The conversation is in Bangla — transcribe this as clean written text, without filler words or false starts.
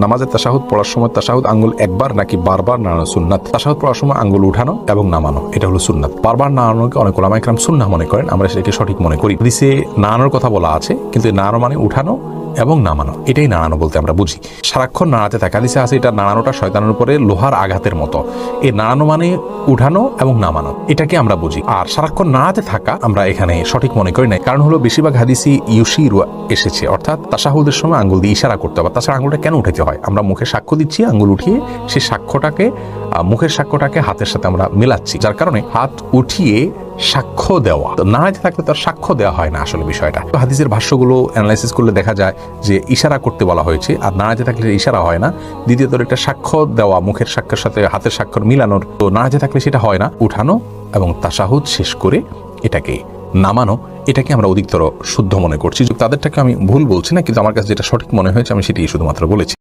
নামাজের তাশাহুদ পড়ার সময় তাশাহুদ আঙ্গুল একবার নাকি বারবার নাড়ানো সুন্নাত? তাশাহুদ পড়ার সময় আঙ্গুল উঠানো এবং নামানো, এটা হলো সুন্নাত। বারবার নাড়ানোকে অনেক ওলামা ইকরাম সুন্নাহ মনে করেন, আমরা সেটাকে সঠিক মনে করি। হাদিসে নাড়ানোর কথা বলা আছে, কিন্তু নাড়ানো মানে উঠানো এবং নামানো, এটাই নাড়ানো বলতে আমরা বুঝি। সারাক্ষণ নাড়াতে থাকা, হাদিসে আছে এটা নাড়ানোটা শয়তানের উপরে লোহার আঘাতের মতো। এই নাড়ানো মানে উঠানো এবং নামানো, এটাকে আমরা বুঝি। আর সারাক্ষণ নাড়াতে থাকা আমরা এখানে সঠিক মনে করি না, কারণ হলো বেশিরভাগ হাদিসই ইউশিরু এসেছে, অর্থাৎ তাশাহুদের সময় আঙ্গুল দিয়ে ইশারা করতে হবে। তাছাড়া আঙ্গুলটা কেন উঠাতে হয়? আমরা মুখে সাক্ষ্য দিচ্ছি, আঙ্গুল উঠিয়ে সেই সাক্ষ্যটাকে, মুখের সাক্ষ্যটাকে হাতের সাথে আমরা মেলাচ্ছি, যার কারণে হাত উঠিয়ে সাক্ষ্য দেওয়া। তো নাড়াতে থাকলে তো সাক্ষ্য দেওয়া হয় না আসলে বিষয়টা। তো হাদিসের ভাষ্যগুলো অ্যানালাইসিস করলে দেখা যায় যে ইশারা করতে বলা হয়েছে, আর নাড়াতে থাকলে ইশারা হয় না। দ্বিতীয়ত একটা সাক্ষ্য দেওয়া, মুখের সাক্ষ্যের সাথে হাতের স্বাক্ষর মিলানোর, তো নাড়াতে থাকলে সেটা হয় না। উঠানো এবং তাশাহুদ শেষ করে এটাকে নামানো, এটাকে আমরা অধিকতর শুদ্ধ মনে করছি। তাদেরটাকে আমি ভুল বলছি না, কিন্তু আমার কাছে যেটা সঠিক মনে হয়েছে আমি সেটাই শুধুমাত্র বলেছি।